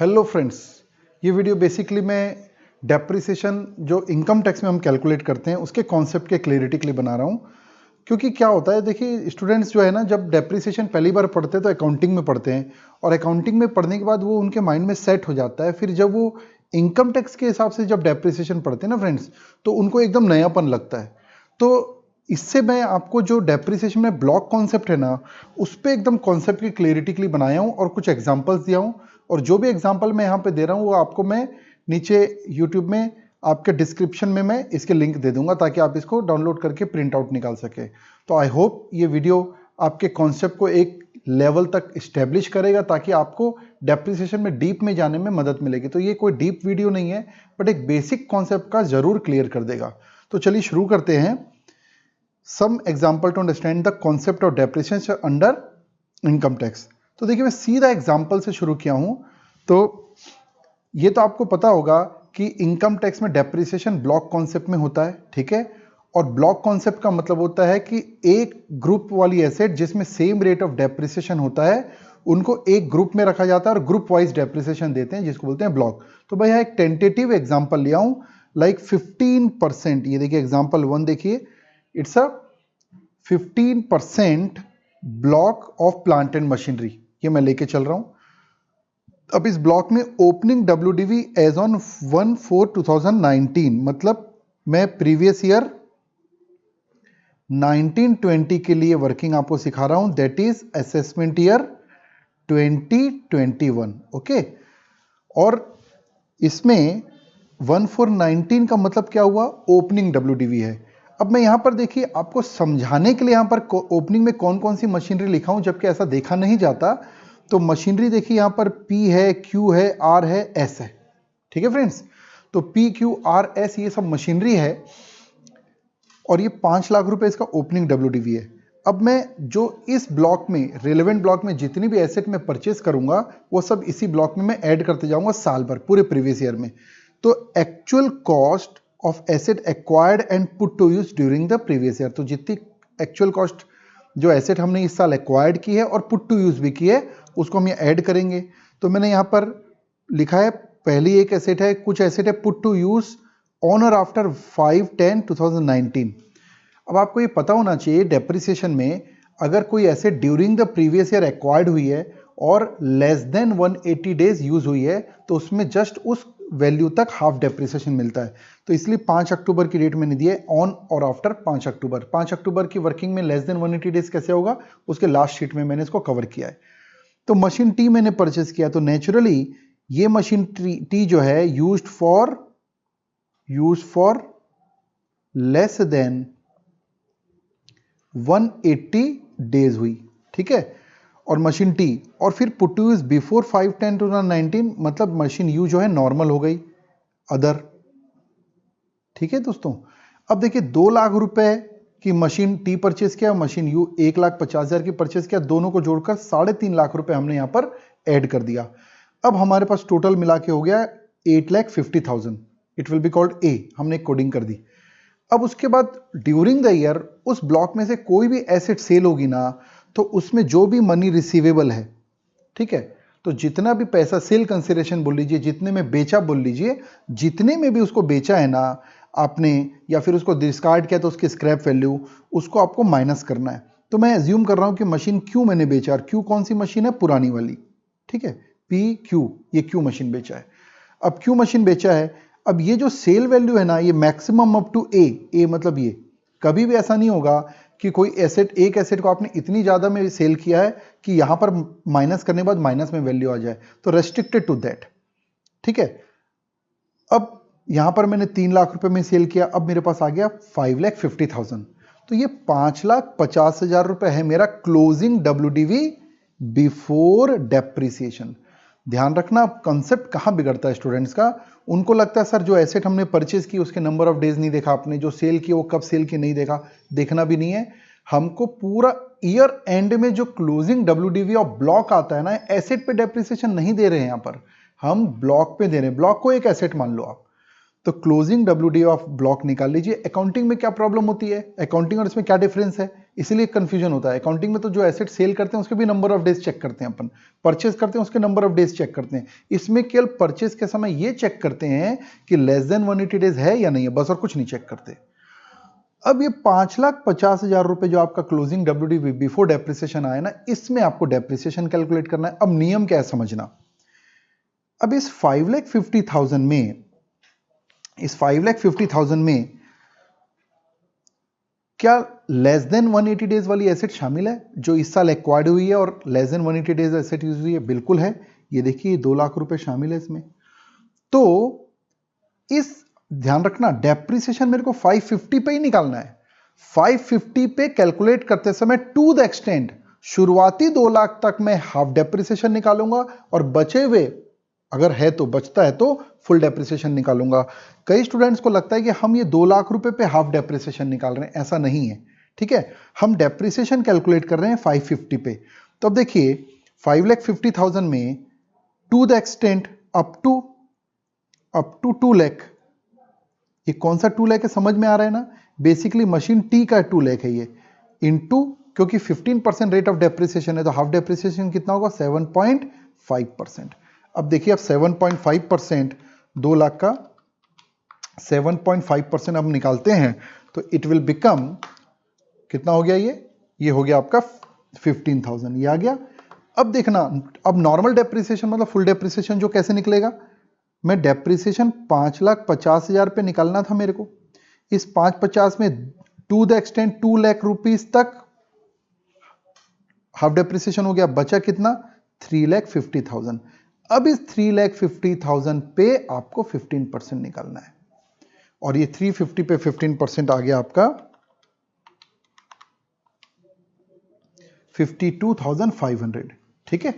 Hello friends, ये video basically मैं depreciation जो इनकम टैक्स में हम कैलकुलेट करते हैं उसके कॉन्सेप्ट के क्लियरिटी के लिए बना रहा हूँ। क्योंकि क्या होता है, देखिए स्टूडेंट्स जो है ना, जब डेप्रिसिएशन पहली बार पढ़ते हैं तो अकाउंटिंग में पढ़ते हैं और अकाउंटिंग में पढ़ने के बाद वो उनके माइंड में सेट हो जाता है। फिर जब वो इनकम टैक्स के हिसाब से जब डेप्रिसिएशन पढ़ते हैं ना फ्रेंड्स, तो उनको एकदम नयापन लगता है। तो इससे मैं आपको जो डेप्रिसिएशन में ब्लॉक कॉन्सेप्ट है ना, उस पर एकदम कॉन्सेप्ट की क्लियरिटी के लिए बनाया हूँ और कुछ एग्जांपल्स दिया हूँ। और जो भी एग्जांपल मैं यहाँ पे दे रहा हूँ वो आपको मैं नीचे यूट्यूब में आपके डिस्क्रिप्शन में मैं इसके लिंक दे दूंगा ताकि आप इसको डाउनलोड करके प्रिंट आउट निकाल सके। तो आई होप ये वीडियो आपके कॉन्सेप्ट को एक लेवल तक इस्टेब्लिश करेगा ताकि आपको डेप्रिसिएशन में डीप में जाने में मदद मिलेगी। तो ये कोई डीप वीडियो नहीं है, बट एक बेसिक कॉन्सेप्ट का जरूर क्लियर कर देगा। तो चलिए शुरू करते हैं। Some example to understand the concept of depreciation under income tax. तो देखिए मैं सीधा एग्जाम्पल से शुरू किया हूं। तो ये तो आपको पता होगा कि इनकम टैक्स में डेप्रिसिएशन ब्लॉक कॉन्सेप्ट में होता है, ठीक है। और ब्लॉक कॉन्सेप्ट का मतलब होता है कि एक ग्रुप वाली एसेट जिसमें सेम रेट ऑफ डेप्रिसिएशन होता है उनको एक ग्रुप में रखा जाता है और ग्रुप वाइज डेप्रिसिएशन देते हैं, जिसको बोलते हैं ब्लॉक। तो भाई यहाँ एक टेंटेटिव एग्जांपल लिया हूं, लाइक 15%। ये देखिए एग्जांपल 1 देखिए, it's a 15% block of plant and machinery, ये मैं लेके चल रहा हूं। अब इस ब्लॉक में ओपनिंग WDV एज ऑन 1/4/2019, मतलब मैं प्रीवियस ईयर 1920 के लिए वर्किंग आपको सिखा रहा हूं, that is assessment year 2021, okay. और इसमें 1/4/19 का मतलब क्या हुआ, ओपनिंग WDV है। अब मैं यहां पर देखिए आपको समझाने के लिए यहां पर ओपनिंग में कौन कौन सी मशीनरी लिखा हूं, जबकि ऐसा देखा नहीं जाता। तो मशीनरी देखिए यहां पर P है, Q है, R है, S है, ठीक है फ्रेंड्स। तो P Q R S ये सब मशीनरी है और ये 5 लाख रुपए इसका ओपनिंग WDV है। अब मैं जो इस ब्लॉक में रेलेवेंट ब्लॉक में जितनी भी एसेट में परचेस करूंगा वो सब इसी ब्लॉक में मैं ऐड करते जाऊंगा साल भर, पूरे प्रीवियस ईयर में। तो actual cost of asset acquired and put to use during the previous year, तो जितनी एक्चुअल कॉस्ट जो एसेट हमने इस साल एक्वायर्ड की है और पुट टू यूज भी की है उसको हम ये ऐड करेंगे। तो मैंने यहां पर लिखा है, पहली एक एसेट है, कुछ एसेट है पुट टू यूज ऑन और आफ्टर 5/10/2019। अब आपको ये पता होना चाहिए डेप्रिसिएशन में अगर कोई asset during the previous year acquired हुई है और लेस देन 180 डेज यूज हुई है तो उसमें जस्ट उस वैल्यू तक हाफ डेप्रिसिएशन मिलता है। तो इसलिए 5 अक्टूबर की डेट मैंने दी है, ऑन और आफ्टर 5 अक्टूबर। 5 अक्टूबर की वर्किंग में लेस देन 180 डेज कैसे होगा, उसके लास्ट शीट में मैंने इसको कवर किया है। तो मशीन टी मैंने परचेस किया, तो नेचुरली ये मशीन टी जो है used for less than 180 days हुई, ठीक है। और मशीन टी और फिर पुट टू यूज बिफोर 5/10/2019, मतलब मशीन यू जो है नॉर्मल हो गई, अदर, ठीक है दोस्तों। अब देखिए 2 लाख रुपए की मशीन टी परचेस किया, मशीन यू 1,50,000 की परचेस किया, दोनों को जोड़कर 3.5 लाख रुपए हमने यहां पर ऐड कर दिया। अब हमारे पास टोटल मिला के हो गया 8,50,000। It will be called a, हमने कोडिंग कर दी। अब उसके बाद ड्यूरिंग द ईयर उस ब्लॉक में से कोई भी एसेट सेल होगी ना, तो उसमें जो भी मनी रिसीवेबल है, ठीक है, तो जितना भी पैसा सेल कंसिडरेशन बोल लीजिए, जितने में बेचा बोल लीजिए, जितने में भी उसको बेचा है ना आपने, या फिर उसको डिस्कार्ड किया तो उसकी स्क्रैप वैल्यू, उसको आपको माइनस करना है। तो मैं एज्यूम कर रहा हूं कि मशीन क्यू मैंने बेचा, और क्यू कौन सी मशीन है, पुरानी वाली, ठीक है, PQ, ये क्यू मशीन बेचा है। अब क्यू मशीन बेचा है, अब ये जो सेल वैल्यू है ना, ये मैक्सिमम अप टू ए मतलब ये कभी भी ऐसा नहीं होगा कि कोई एसेट, एक एसेट को आपने इतनी ज्यादा में सेल किया है कि यहां पर माइनस करने के बाद माइनस में वैल्यू आ जाए, तो रेस्ट्रिक्टेड टू दैट, ठीक है। अब यहां पर मैंने 3 लाख रुपए में सेल किया, अब मेरे पास आ गया 5,50,000। तो ये 5,50,000 रुपए है मेरा क्लोजिंग WDV बिफोर डेप्रिसिएशन। ध्यान रखना कंसेप्ट कहां बिगड़ता है स्टूडेंट्स का, उनको लगता है सर जो एसेट हमने परचेज की उसके नंबर ऑफ डेज नहीं देखा आपने, जो सेल की वो कब सेल की नहीं देखा, देखना भी नहीं है। हमको पूरा ईयर एंड में जो क्लोजिंग WDV ऑफ ब्लॉक आता है ना, एसेट पे डेप्रिसिएशन नहीं दे रहे हैं, यहां पर हम ब्लॉक पे दे रहे हैं। ब्लॉक को एक एसेट मान लो आप, तो क्लोजिंग WDV ऑफ ब्लॉक निकाल लीजिए। अकाउंटिंग में क्या प्रॉब्लम होती है, अकाउंटिंग और इसमें क्या डिफरेंस है, इसीलिए कंफ्यूजन होता है। अकाउंटिंग में तो जो एसेट सेल करते हैं उसके भी नंबर ऑफ डेज चेक करते हैं अपन, परचेज करते हैं उसके नंबर ऑफ डेज चेक करते हैं। इसमें केवल परचेज के समय ये चेक करते हैं कि लेस देन 180 डेज है या नहीं है, बस, और कुछ नहीं चेक करते। अब ये 5,50,000 रुपए जो आपका क्लोजिंग WDV बिफोर डेप्रिसिएशन आया ना, इसमें आपको डेप्रिसिएशन कैलकुलेट करना है। अब नियम क्या है समझना। अब इस 5,50,000 में क्या लेस देन 180 डेज वाली एसेट शामिल है जो इस साल एक्वायर्ड हुई है और less than 180 days asset use हुई है? बिल्कुल है। ये देखिए 2 लाख रुपए शामिल है इसमें। तो इस ध्यान रखना, डेप्रिसिएशन मेरे को 550 पे ही निकालना है। 550 पे कैलकुलेट करते समय टू द एक्सटेंट शुरुआती 2 लाख तक मैं हाफ डेप्रिसिएशन निकालूंगा और बचे हुए, अगर है तो, बचता है तो फुल डेप्रिसिएशन निकालूंगा। कई स्टूडेंट्स को लगता है कि हम ये 2 लाख रुपए पे हाफ डेप्रिसिएशन निकाल रहे हैं, ऐसा नहीं है। ठीक है, हम डेप्रिसिएशन कैलकुलेट कर रहे हैं 550 पे। तो अब देखिए 5,50,000 में to the extent up to 2 lakh, ये कौन सा 2 लाख है समझ में आ रहा है ना? बेसिकली मशीन टी का 2 लाख है ये, इनटू, क्योंकि 15% रेट ऑफ डेप्रिसिएशन है तो हाफ डेप्रिसिएशन कितना होगा? 7.5%। अब देखिए, अब 7.5%, 2 लाख का 7.5% अब निकालते हैं तो इट विल बिकम, कितना हो गया ये हो गया आपका 15,000, ये आ गया। अब देखना, अब नॉर्मल डेप्रिसिएशन मतलब फुल डेप्रिसिएशन जो कैसे निकलेगा, मैं डेप्रिसिएशन 5,50,000 पे निकालना था मेरे को। इस 550 में to the extent 2 lakh rupees तक हाफ डेप्रिसिएशन हो गया, बचा कितना? 3,50,000। अब इस 3,50,000 पे आपको 15% निकालना है और ये 350 पे 15% आ गया आपका 52,500। ठीक है,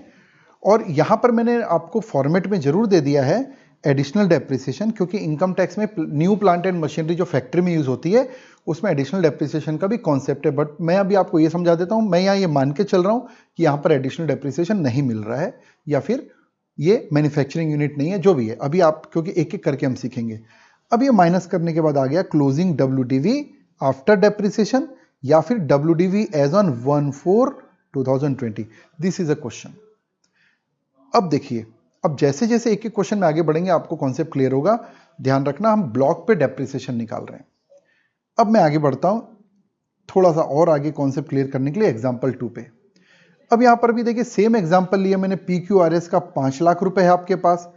और यहां पर मैंने आपको फॉर्मेट में जरूर दे दिया है एडिशनल डेप्रिसिएशन, क्योंकि इनकम टैक्स में न्यू प्लांट एंड मशीनरी जो फैक्ट्री में यूज होती है उसमें एडिशनल डेप्रिसिएशन का भी कॉन्सेप्ट है। बट मैं अभी आपको ये समझा देता हूं, मैं यहां ये मान के चल रहा हूं कि यहां पर एडिशनल डेप्रिसिएशन नहीं मिल रहा है या फिर ये मैन्युफैक्चरिंग यूनिट नहीं है, जो भी है। अभी आप, क्योंकि एक एक करके हम सीखेंगे। अब ये माइनस करने के बाद आ गया क्लोजिंग WDV आफ्टर डेप्रिसिएशन या फिर WDV as on 1/4/2020। This is a question. अब देखिए, अब जैसे जैसे एक एक क्वेश्चन में आगे बढ़ेंगे आपको कॉन्सेप्ट क्लियर होगा। ध्यान रखना, हम ब्लॉक पे डेप्रिसिएशन निकाल रहे हैं। अब मैं आगे बढ़ता हूं थोड़ा सा और आगे कॉन्सेप्ट क्लियर करने के लिए एग्जांपल 2 पे। अब यहां पर भी देखिए सेम एग्जांपल लिया मैंने। PQRS का 5 लाख रुपए है आपके पास।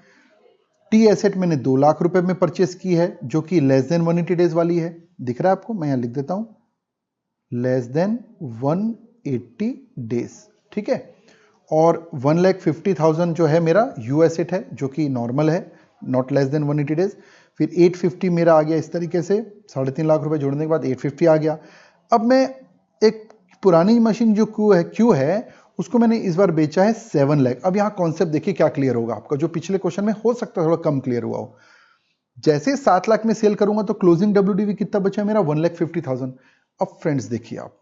टी एसेट मैंने 2 लाख रुपए में परचेस की है जो कि लेस देन 180 डेज वाली है। दिख रहा है आपको? मैं यहां लिख देता हूं, लेस देन 180 डेज। ठीक है, और 1,50,000 जो है मेरा यू एसेट है जो कि नॉर्मल है, नॉट लेस देन 180 डेज। फिर 850 मेरा आ गया इस तरीके से, 3.5 लाख रुपए जोड़ने के बाद 850 आ गया। अब मैं एक पुरानी मशीन जो क्यू है उसको मैंने इस बार बेचा है 7 लाख। अब यहाँ कॉन्सेप्ट देखिए क्या क्लियर होगा आपका, जो पिछले क्वेश्चन में हो सकता है थोड़ा कम क्लियर हुआ हो। जैसे 7 लाख में सेल करूंगा तो क्लोजिंग WDV कितना बचा मेरा? 1,50,000। अब फ्रेंड्स देखिए आप,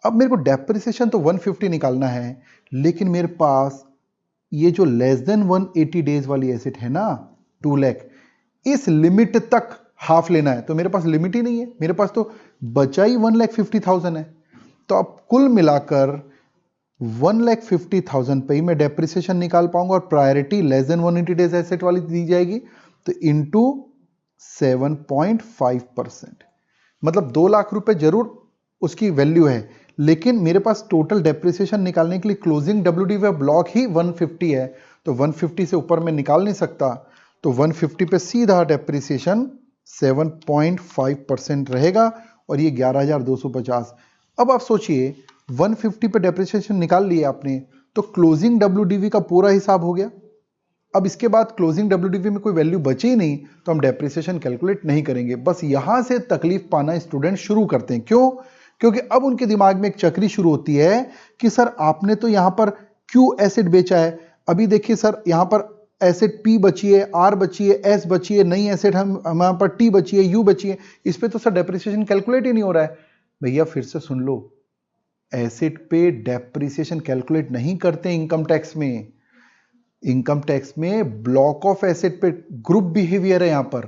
अब मेरे को डेप्रिसिएशन तो 150 निकालना है, लेकिन मेरे पास ये जो लेस देन 180 डेज वाली एसेट है ना 2 लाख, इस लिमिट तक हाफ लेना है। तो मेरे पास लिमिट ही नहीं है, मेरे पास तो बचा ही 1,50,000 है। तो अब कुल मिलाकर 1,50,000 पे ही मैं डेप्रिसिएशन निकाल पाऊंगा और priority less than 180 days asset वाली दी जाएगी। तो इंटू 7.5%, मतलब 2 लाख रुपए जरूर उसकी वैल्यू है, लेकिन मेरे पास टोटल डेप्रिसिएशन निकालने के लिए क्लोजिंग WDV ब्लॉक ही 150 है, तो 150 से ऊपर मैं निकाल नहीं सकता। तो 150 पे सीधा डेप्रिसिएशन 7.5% रहेगा और ये 11,250। अब आप सोचिए 150 पे डेप्रिसिएशन निकाल लिए आपने, तो क्लोजिंग WDV का पूरा हिसाब हो गया। अब इसके बाद क्लोजिंग WDV में कोई वैल्यू बची ही नहीं तो हम डेप्रिसिएशन कैलकुलेट नहीं करेंगे। बस यहां से तकलीफ पाना स्टूडेंट शुरू करते हैं। क्यों? क्योंकि अब उनके दिमाग में एक चक्री शुरू होती है कि सर आपने तो यहां पर Q एसेट बेचा है, अभी देखिए सर यहां पर एसेट P बची है, R बची है, S बची है, नई एसेट हम यहां पर T बची है, U बची है, इस पे तो सर डेप्रिसिएशन कैलकुलेट ही नहीं हो रहा है। भैया फिर से सुन लो, एसेट पे डेप्रिसिएशन कैलकुलेट नहीं करते इनकम टैक्स में। इनकम टैक्स में ब्लॉक ऑफ एसेट पे ग्रुप बिहेवियर है यहां पर।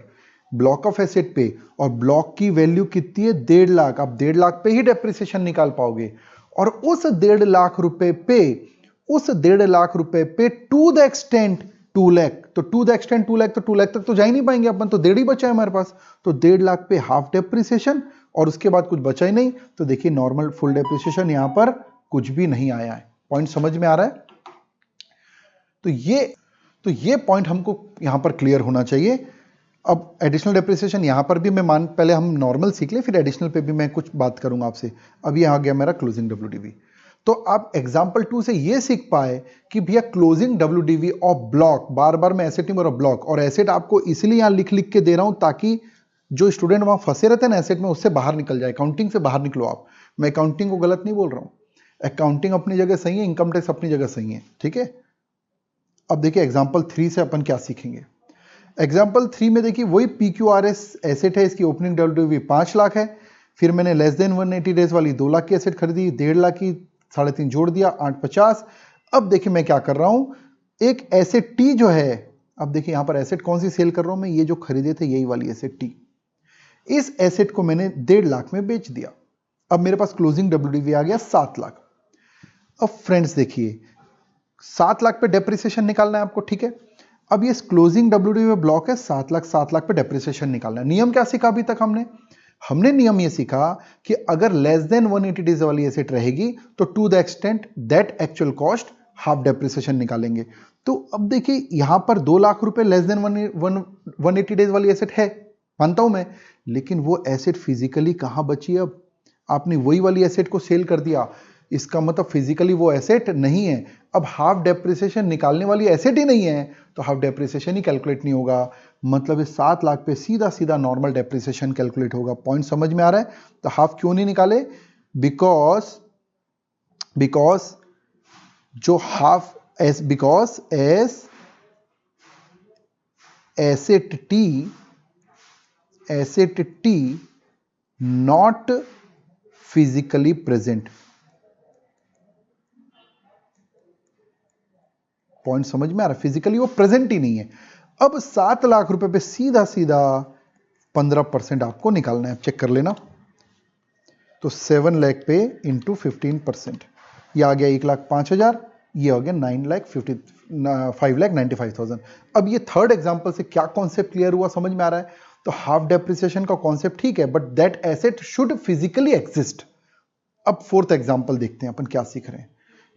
ब्लॉक ऑफ एसेट पे, और ब्लॉक की वैल्यू कितनी है 1.5 लाख, आप 1.5 लाख पे ही डेप्रिसिएशन निकाल पाओगे। और उस 1.5 लाख रुपए पे, उस 1.5 लाख रुपए पे टू द एक्सटेंट 2 लाख, तो टू द एक्सटेंट 2 लाख, तो 2 लाख तक तो जा ही नहीं पाएंगे अपन, तो 1.5 ही बचा है हमारे पास, तो 1.5 लाख पे हाफ डेप्रिसिएशन और उसके बाद कुछ बचा ही नहीं, तो देखिए नॉर्मल फुल डेप्रिसिएशन यहां पर कुछ भी नहीं आया है। पॉइंट समझ में आ रहा है? तो ये पॉइंट हमको यहां पर क्लियर होना चाहिए। अब एडिशनल डेप्रिसिएशन यहां पर भी मैं पहले हम नॉर्मल सीख ले, फिर एडिशनल पे भी मैं कुछ बात करूंगा आपसे। अब ये आ गया मेरा क्लोजिंग डब्ल्यूडीवी। तो आप एग्जांपल 2 से ये सीख पाए कि भैया क्लोजिंग डब्ल्यूडीवी ऑफ ब्लॉक, बार बार मैं एसेट नहीं बोल रहा, ब्लॉक, और एसेट आपको इसलिए यहां लिख लिख के दे रहा हूं ताकि जो स्टूडेंट वहां फंसे रहते हैं ना एसेट में, उससे बाहर निकल जाए, अकाउंटिंग से बाहर निकलो आप। मैं अकाउंटिंग को गलत नहीं बोल रहा हूं, अकाउंटिंग अपनी जगह सही है, इनकम टैक्स अपनी जगह सही है, ठीक है। अब देखिए एग्जाम्पल 3 से अपन क्या सीखेंगे। एग्जाम्पल 3 में देखिए वही PQRS एसेट है, इसकी ओपनिंग डब्ल्यूडीवी 5 लाख है, फिर मैंने लेस देन 180 डेज वाली 2 लाख की एसेट खरीदी, 1.5 लाख की 3.5 जोड़ दिया, 850। अब देखिए मैं क्या कर रहा हूं, एक एसेट टी जो है, अब देखिए यहां पर एसेट कौन सी सेल कर रहा हूं मैं, ये जो खरीदे थे यही वाली एसेट टी, इस एसेट को मैंने 1.5 लाख में बेच दिया। अब मेरे पास क्लोजिंग डब्ल्यूडीवी आ गया 7 लाख। अब फ्रेंड्स देखिए 7 लाख पे डेप्रिसिएशन निकालना है आपको, ठीक है। अब ये क्लोजिंग डब्ल्यूडीवी ब्लॉक है, 7 लाख पे डेप्रिसिएशन निकालना है। नियम क्या सीखा अभी तक हमने नियम ये सीखा कि अगर लेस देन 180 डेज वाली एसेट रहेगी तो to the extent that actual cost half depreciation निकालेंगे। तो अब देखिए यहां पर 2 लाख रुपए लेस देन 180 डेज वाली एसेट है, मानता हूं मैं, लेकिन वो एसेट फिजिकली कहां बची? अब आपने वही वाली एसेट को सेल कर दिया, इसका मतलब फिजिकली वो एसेट नहीं है। अब हाफ डेप्रिसिएशन निकालने वाली एसेट ही नहीं है, तो हाफ डेप्रिसिएशन ही कैलकुलेट नहीं होगा, मतलब इस 7 लाख पे सीधा सीधा नॉर्मल डेप्रिसिएशन कैलकुलेट होगा। पॉइंट समझ में आ रहा है? तो हाफ क्यों नहीं निकाले? बिकॉज जो half because S asset T not physically present. Point समझ में आ रहा है? फिजिकली वो प्रेजेंट ही नहीं है। अब 7 लाख रुपए पे सीधा सीधा 15% आपको निकालना है, चेक कर लेना। तो 7 लाख पे इंटू 15%, ये आ गया 1,05,000, ये हो गया 5,95,000। अब ये थर्ड एग्जांपल से क्या कॉन्सेप्ट क्लियर हुआ, समझ में आ रहा है? तो हाफ डेप्रिसिएशन का कॉन्सेप्ट ठीक है, but that asset should physically exist. अब फोर्थ एग्जांपल देखते हैं अपन क्या सीख रहे हैं।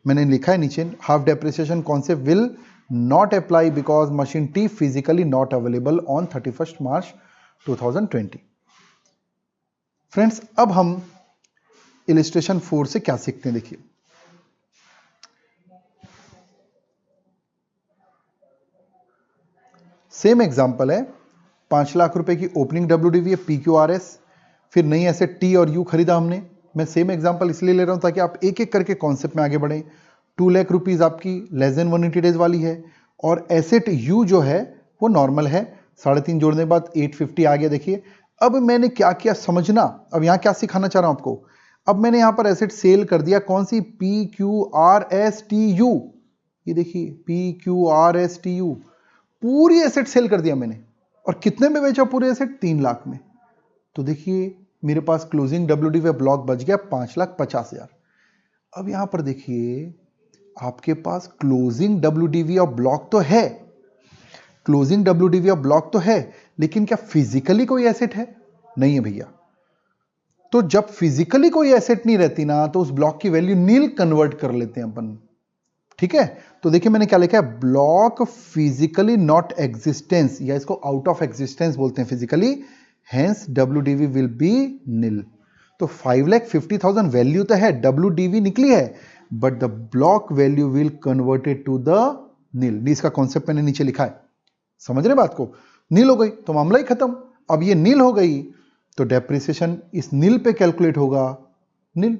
मैंने लिखा है नीचे, half depreciation concept will not apply because machine T physically not available on 31 March 2020। Friends अब हम इलिस्ट्रेशन 4 से क्या सीखते हैं, देखिए। सेम एग्जांपल है, 5 लाख रुपए की ओपनिंग डब्ल्यूडीवी है, PQRS, फिर नई एसेट टी और यू खरीदा हमने। मैं सेम एग्जांपल इसलिए ले रहा हूं ताकि आप एक एक करके कॉन्सेप्ट में आगे बढ़ें। 2 लाख रुपीज आपकी लेस देन 180 डेज वाली है, और एसेट यू जो है वो नॉर्मल है, 3.5 जोड़ने के बाद 850 आ गया। देखिए अब मैंने क्या किया समझना, अब यहां क्या सिखाना चाह रहा हूं आपको। अब मैंने यहां पर एसेट सेल कर दिया, कौन सी? PQRSTU, ये देखिए PQRSTU, पूरी एसेट सेल कर दिया मैंने। और कितने में बेचा पूरे एसेट? 3 लाख में। तो देखिए मेरे पास क्लोजिंग डब्ल्यूडीवी ब्लॉक बच गया 5,50,000। अब यहां पर देखिए आपके पास क्लोजिंग डब्ल्यूडीवी ऑफ ब्लॉक तो है, क्लोजिंग डब्ल्यूडीवी ऑफ ब्लॉक तो है, लेकिन क्या फिजिकली कोई एसेट है? नहीं है भैया। तो जब फिजिकली कोई एसेट नहीं रहती ना, तो उस ब्लॉक की वैल्यू नील कन्वर्ट कर लेते हैं अपन, ठीक है। तो देखिए मैंने क्या लिखा है, ब्लॉक फिजिकली नॉट एग्जिस्टेंस, या इसको आउट ऑफ एग्जिस्टेंस बोलते हैं physically, hence WDV will be nil. तो 5,50,000 वैल्यू तो है, डब्ल्यूडीवी निकली है, but the block value will converted to the nil. इसका कॉन्सेप्ट मैंने नीचे लिखा है, समझ रहे बात को? नील हो गई तो मामला ही खत्म। अब ये नील हो गई तो डेप्रिसिएशन इस नील पे कैलकुलेट होगा, नील,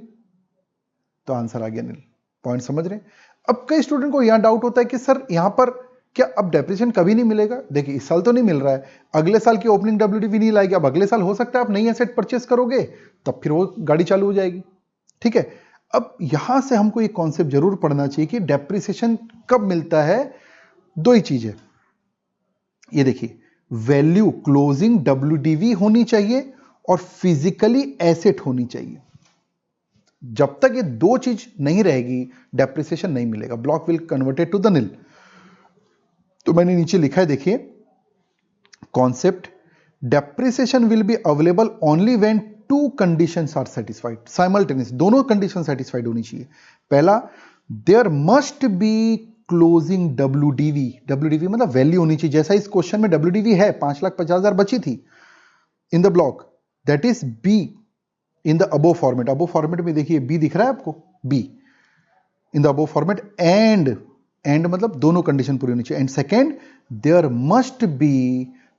तो आंसर आ गया नील। पॉइंट समझ रहे? अब कई स्टूडेंट को यहां डाउट होता है कि सर यहां पर क्या अब डेप्रिसिएशन कभी नहीं मिलेगा? देखिए इस साल तो नहीं मिल रहा है, अगले साल की ओपनिंग डब्ल्यूडीवी नहीं लाएगी, अब अगले साल हो सकता है आप नई एसेट परचेस करोगे, तब फिर वो गाड़ी चालू हो जाएगी, ठीक है। अब यहां से हमको एक कॉन्सेप्ट जरूर पढ़ना चाहिए कि डेप्रिसिएशन कब मिलता है। दो ही चीज है, ये देखिए वैल्यू क्लोजिंग WDV होनी चाहिए और फिजिकली एसेट होनी चाहिए। जब तक ये दो चीज नहीं रहेगी डेप्रिसिएशन नहीं मिलेगा, block will converted to the nil. तो मैंने नीचे लिखा है, देखिए concept, depreciation will be available only when two conditions are satisfied simultaneous, दोनों कंडीशन सेटिस्फाइड होनी चाहिए। पहला, there must be closing WDV मतलब वैल्यू होनी चाहिए, जैसा इस क्वेश्चन में WDV है 5,50,000 बची थी in the block, that is B in the above format. Above format में देखिए B दिख रहा है आपको, B in the above format, and मतलब दोनों कंडीशन पूरी होनी चाहिए। And second,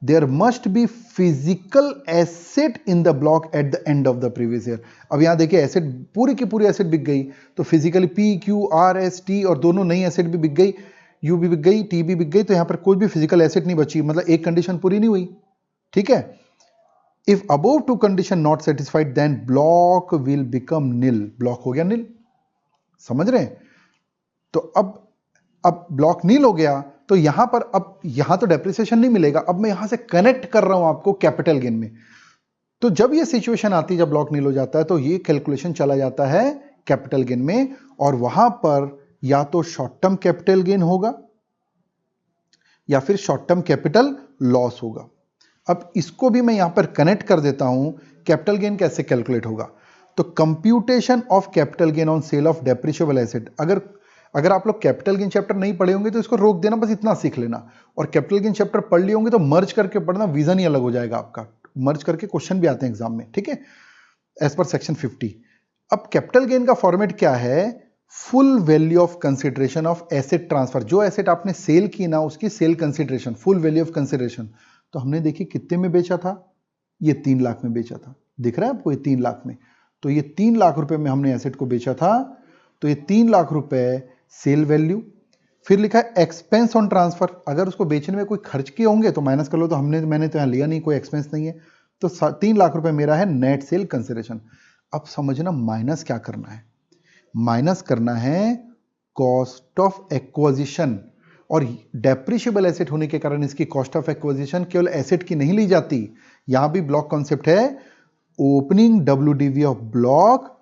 there must be physical asset in the block at the end of the previous year. अब यहां देखिए एसेट पूरी की पूरी एसेट बिक गई, तो physically P Q R S T और दोनों नई एसेट भी बिक गई, U भी बिक गई, T भी बिक गई, तो यहां पर कोई भी फिजिकल एसेट नहीं बची, मतलब एक कंडीशन पूरी नहीं हुई। ठीक है, if above two condition not satisfied then block will become nil, block हो गया निल। समझ रहे हैं? तो अब ब्लॉक नील हो गया, तो यहां पर अब यहां तो डेप्रिसिएशन नहीं मिलेगा, अब मैं यहां से कनेक्ट कर रहा हूं आपको कैपिटल गेन में। तो जब ये सिचुएशन आती है, जब ब्लॉक नील हो जाता है, तो ये कैलकुलेशन चला जाता है कैपिटल गेन में, और वहां पर या तो शॉर्ट टर्म कैपिटल गेन होगा या फिर शॉर्ट टर्म कैपिटल लॉस होगा। अब इसको भी मैं यहां पर कनेक्ट कर देता हूं, कैपिटल गेन कैसे कैलकुलेट होगा। तो computation of capital gain on sale of depreciable asset, अगर आप लोग कैपिटल गेन चैप्टर नहीं पढ़े होंगे तो इसको रोक देना, बस इतना सीख लेना। और कैपिटल गेन चैप्टर पढ़ लिए होंगे तो मर्ज करके पढ़ना, विजन ही अलग हो जाएगा आपका। मर्ज करके क्वेश्चन भी आते हैं एग्जाम में, ठीक है, एज पर सेक्शन 50। अब कैपिटल गेन का फॉर्मेट क्या है, full value of consideration of asset transfer, जो एसेट आपने सेल की ना उसकी sale consideration, full value of consideration. तो हमने देखिए कितने में बेचा था, ये 3 लाख में बेचा था, दिख रहा है आपको, ये 3 लाख में। तो ये 3 लाख रुपए में हमने एसेट को बेचा था, तो ये 3 लाख रुपए सेल वैल्यू। फिर लिखा है एक्सपेंस ऑन ट्रांसफर, अगर उसको बेचने में कोई खर्च किए होंगे तो माइनस कर लो, तो मैंने तो यहां लिया नहीं, कोई एक्सपेंस नहीं है, तो 3 लाख रुपए मेरा है नेट सेल कंसिडरेशन। अब समझना माइनस क्या करना है, माइनस करना है कॉस्ट ऑफ एक्विजिशन, और डेप्रिशिएबल एसेट होने के कारण इसकी कॉस्ट ऑफ एक्विजिशन केवल एसेट की नहीं ली जाती, यहां भी ब्लॉक कॉन्सेप्ट है, opening WDV of block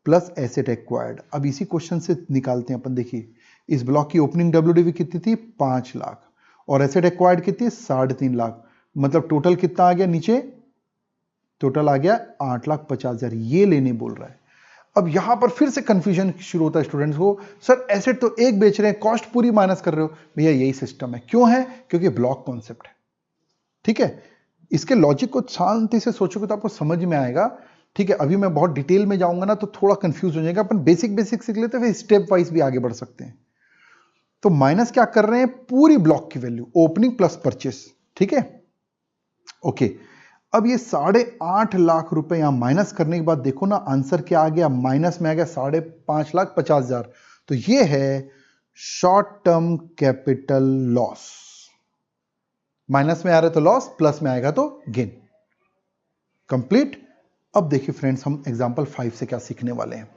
plus asset acquired. अब इसी क्वेश्चन से निकालते हैं अपन, देखिए इस ब्लॉक की ओपनिंग WDV कितनी थी, 5 लाख, और एसेट एक्वायर्ड कितनी, 3.5 लाख, मतलब टोटल कितना आ गया नीचे, टोटल आ गया 8,50,000, ये लेने बोल रहा है। अब यहां पर फिर से कंफ्यूजन शुरू होता है स्टूडेंट्स को, सर एसेट तो एक बेच रहे हैं, कॉस्ट पूरी माइनस कर रहे हो। भैया यही सिस्टम है, क्यों है, क्योंकि ब्लॉक कॉन्सेप्ट है। ठीक है, इसके लॉजिक को शांति से सोचोगे तो आपको समझ में आएगा। ठीक है, अभी मैं बहुत डिटेल में जाऊंगा ना तो थोड़ा कंफ्यूज हो जाएगा, अपन बेसिक सीख लेते हैं, फिर स्टेप वाइज भी आगे बढ़ सकते हैं। तो माइनस क्या कर रहे हैं, पूरी ब्लॉक की वैल्यू, ओपनिंग प्लस परचेस। ठीक है, ओके। अब ये 8.5 लाख रुपए यहां माइनस करने के बाद देखो ना आंसर क्या आ गया, माइनस में आ गया 5,50,000। तो ये है short term capital loss, minus में आ रहा है तो लॉस, प्लस में आएगा तो गेन। कंप्लीट। अब देखिए फ्रेंड्स, हम एग्जांपल 5 से क्या सीखने वाले हैं,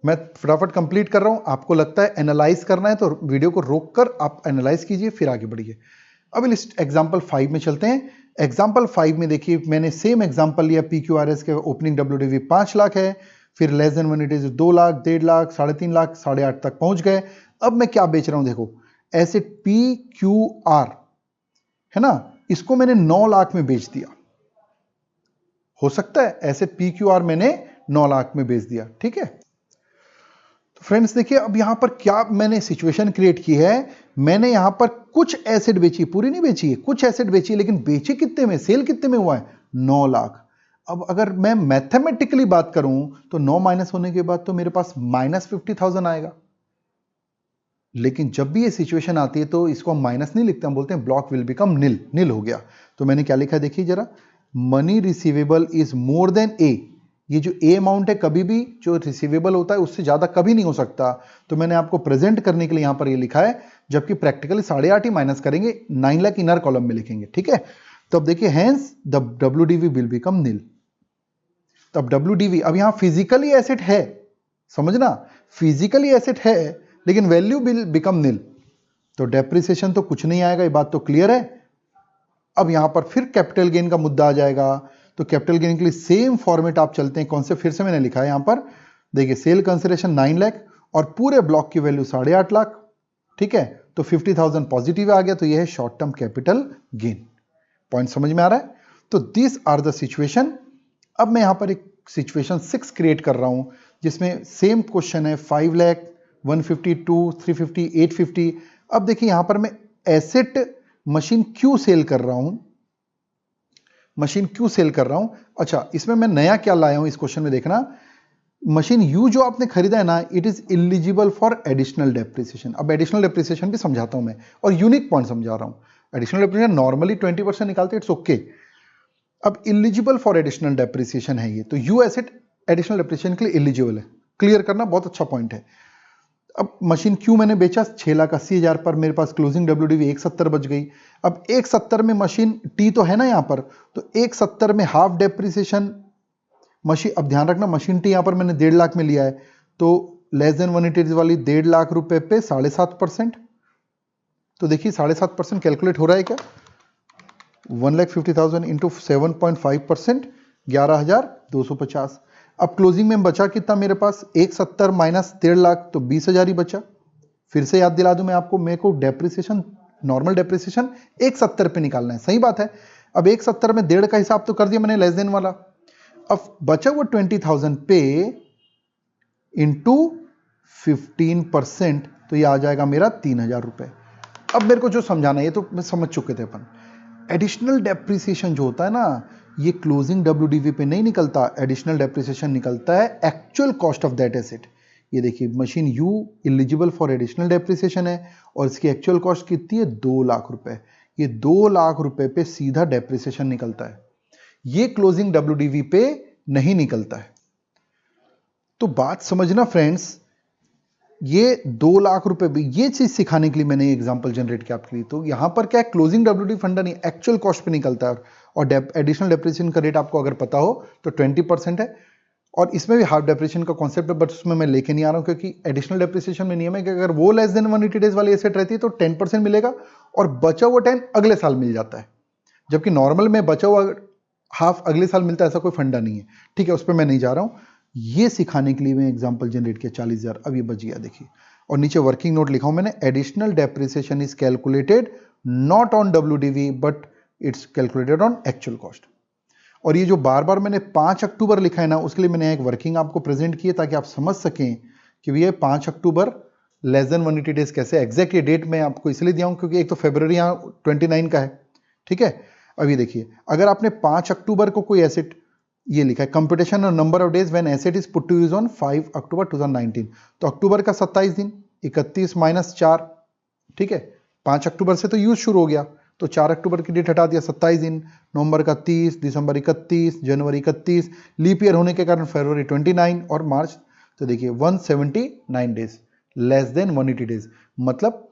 मैं फटाफट कंप्लीट कर रहा हूं। आपको लगता है एनालाइज करना है तो वीडियो को रोककर आप एनालाइज कीजिए, फिर आगे बढ़िए। अब इस एग्जांपल 5 में चलते हैं। एग्जांपल 5 में देखिए मैंने सेम एग्जांपल लिया, PQRS के ओपनिंग WDV 5 लाख है, फिर less than 1 it is 2 lakh, 1.5 lakh, 3.5 lakh, 8.5 तक पहुंच गए। अब मैं क्या बेच रहा हूं, देखो एसेट PQR है ना, इसको मैंने 9 लाख में बेच दिया, हो सकता है एसेट PQR मैंने 9 लाख में बेच दिया। ठीक है, तो फ्रेंड्स देखिए अब यहां पर क्या मैंने सिचुएशन क्रिएट की है, मैंने यहां पर कुछ एसेट बेची, पूरी नहीं बेची है, कुछ एसेट बेची, लेकिन बेची कितने में, सेल कितने में हुआ है, 9 लाख। अब अगर मैं मैथमेटिकली बात करूं तो 9 माइनस होने के बाद तो मेरे पास -50,000 आएगा। लेकिन जब भी ये सिचुएशन आती है तो इसको हम माइनस नहीं लिखते, हम बोलते हैं block will become nil, nil हो गया। तो मैंने क्या लिखा देखिए जरा, money receivable is more than A, ये जो ए अमाउंट है कभी भी जो रिसीवेबल होता है उससे ज्यादा कभी नहीं हो सकता, तो मैंने आपको प्रेजेंट करने के लिए यहां पर ये लिखा है, जबकि प्रैक्टिकली 8.5 ही माइनस करेंगे, 9 लाख इनर कॉलम में लिखेंगे। ठीक है, तो अब देखिए hence the WDV will become nil. तो अब WDV, अब यहां फिजिकली एसेट है, समझना फिजिकली एसेट है लेकिन वैल्यू विल बिकम निल। तो डेप्रिसिएशन तो कुछ नहीं आएगा, ये बात तो क्लियर है। अब यहां पर फिर कैपिटल गेन का मुद्दा आ जाएगा, तो कैपिटल गेन के लिए सेम फॉर्मेट आप चलते हैं। कॉन्सेप्ट फिर से मैंने लिखा है यहां पर, देखिए सेल कंसिडरेशन 9 लाख और पूरे ब्लॉक की वैल्यू 8.5 लाख, ठीक है, तो 50,000 पॉजिटिव आ गया, तो यह है short term capital gain. Point समझ में आ रहा है? तो दिस आर द सिचुएशन। अब मैं यहां पर एक सिचुएशन 6 क्रिएट कर रहा हूं जिसमें सेम क्वेश्चन है, 5 लाख, 152, 350, 850। अब देखिए यहां पर मैं एसेट मशीन क्यू सेल कर रहा हूं, मशीन क्यू सेल कर रहा हूं। अच्छा, इसमें मैं नया क्या लाया हूं इस क्वेश्चन में देखना, मशीन यू जो आपने खरीदा है ना, it is eligible for additional depreciation. अब एडिशनल डेप्रिसिएशन भी समझाता हूं मैं, और यूनिक पॉइंट समझा रहा हूं। एडिशनल डेप्रिसिएशन नॉर्मली 20% निकालते हैं, इट्स ओके। अब इलिजिबल फॉर एडिशनल डेप्रिसिएशन है ये, तो यू एसेट एडिशनल डेप्रिसिएशन के लिए इलिजिबल है। क्लियर करना बहुत अच्छा पॉइंट है। अब मशीन क्यू मैंने बेचा 6,80,000 पर, मेरे पास क्लोजिंग WDV 170 बच गई। अब 170 में मशीन टी तो है ना यहां पर, तो 170 में हाफ डेप्रिसिएशन मशीन, अब ध्यान रखना मशीन टी यहां पर मैंने 1.5 लाख में लिया है, तो लेस देन 180 वाली 1.5 लाख रुपए पे 7.5%। तो देखिए 7.5% कैलकुलेट हो रहा है क्या, 1,50,000 इंटू 7.5%, 11,250। अब क्लोजिंग में बचा कितना मेरे पास, 170 माइनस 1.5 लाख, तो 20,000 ही बचा। फिर से याद दिला दूं मैं आपको, मेरे को डेप्रिसिएशन, नॉर्मल डेप्रिसिएशन 170 पे निकालना है, सही बात है। अब 170 में 1.5 का हिसाब तो कर दिया मैंने, लेस देन वाला। अब बचा हुआ 20,000 पे इंटू 15%, तो ये आ जाएगा मेरा 3,000 रुपए। अब मेरे को जो समझाना है, ये तो मैं समझ चुके थे अपन। एडिशनल डेप्रिसिएशन जो होता है ना, ये क्लोजिंग WDV पे नहीं निकलता, एडिशनल डेप्रिसिएशन निकलता है actual cost of that asset. ये देखिए machine you eligible for additional depreciation है, और इसकी एक्चुअल कॉस्ट कितनी है, 2 लाख रुपए। ये 2 लाख रुपए पे सीधा डेप्रिसिएशन निकलता है, ये क्लोजिंग WDV पे नहीं निकलता है। तो बात समझना फ्रेंड्स, ये 2 लाख रुपए भी, ये चीज सिखाने के लिए मैंने एग्जांपल जनरेट किया आपके लिए। तो यहां पर क्या है, क्लोजिंग WDV फंडा नहीं, एक्चुअल कॉस्ट पे निकलता है। और एडिशनल डेप्रिसिएशन का रेट आपको अगर पता हो तो 20% है, और इसमें भी हाफ डेप्रिसिएशन का कॉन्सेप्ट है, बट उसमें मैं लेके नहीं आ रहा हूं, क्योंकि एडिशनल डेप्रिसिएशन में नियम है कि अगर वो लेस देन 180 डेज वाली एसेट रहती है तो 10% मिलेगा, और बचा हुआ 10 अगले साल मिल जाता है। जबकि नॉर्मल में बचा हुआ हाफ अगले साल मिलता है, ऐसा कोई फंडा नहीं है, ठीक है, उस पर मैं नहीं जा रहा हूं। ये सिखाने के लिए मैं एग्जांपल जनरेट किया 40,000। अब ये बच गया देखिए, और नीचे वर्किंग नोट लिखा हूं मैंने, additional depreciation is calculated not on WDV but it's calculated on actual cost. और ये जो बार बार मैंने 5 अक्टूबर लिखा है ना, उसके लिए मैंने एक वर्किंग आपको प्रेजेंट की है, ताकि आप समझ सकें कि ये 5 अक्टूबर लेस देन 180 डेज कैसे। एग्जैक्ट ये डेट मैं आपको इसलिए दिया हूं क्योंकि एक तो फरवरी यहाँ 29 का है, ठीक है। अब ये देखिए, अगर आपने 5 अक्टूबर को कोई एसेट, ये लिखा है कंप्यूटेशन और number of days when asset is put to use on 5 October 2019, तो अक्टूबर का 27 दिन, 31 माइनस 4, ठीक है। 5 अक्टूबर से तो यूज शुरू हो गया, तो 4 अक्टूबर की डेट हटा दिया, 27 दिन, नवंबर का 30, दिसंबर 31, जनवरी 31, लीप ईयर होने के कारण फरवरी 29 और मार्च, तो देखिए 179 डेज, लेस देन 180 डेज। मतलब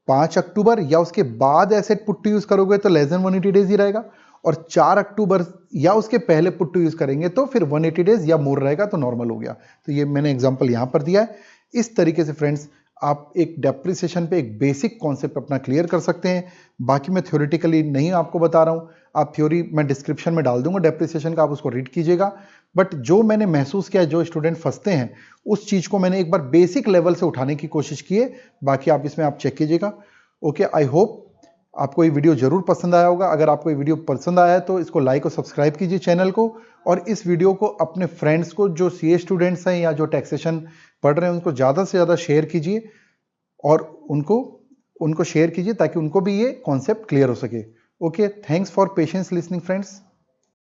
5 अक्टूबर या उसके बाद एसेट पुट टू यूज करोगे तो लेस देन 180 डेज ही रहेगा, और 4 अक्टूबर या उसके पहले पुट टू यूज करेंगे तो फिर 180 डेज या मोर रहेगा, तो नॉर्मल हो गया। तो ये मैंने एग्जांपल यहां पर दिया है। इस तरीके से फ्रेंड्स आप एक डेप्रिसिएशन पे एक बेसिक कॉन्सेप्ट अपना क्लियर कर सकते हैं। बाकी मैं थ्योरेटिकली नहीं आपको बता रहा हूं, आप थ्योरी मैं डिस्क्रिप्शन में डाल दूंगा डेप्रिसिएशन का, आप उसको रीड कीजिएगा। बट जो मैंने महसूस किया, जो स्टूडेंट फंसते हैं, उस चीज को मैंने एक बार बेसिक लेवल से उठाने की कोशिश की है। बाकी आप इसमें आप चेक कीजिएगा। ओके, आई होप आपको ये वीडियो जरूर पसंद आया होगा। अगर आपको ये वीडियो पसंद आया है तो इसको लाइक और सब्सक्राइब कीजिए चैनल को, और इस वीडियो को अपने फ्रेंड्स को जो CA स्टूडेंट्स हैं या जो टैक्सेशन पढ़ रहे हैं उनको ज़्यादा से ज़्यादा शेयर कीजिए, और उनको शेयर कीजिए ताकि उनको भी ये कॉन्सेप्ट क्लियर हो सके। Okay, thanks for patience listening friends.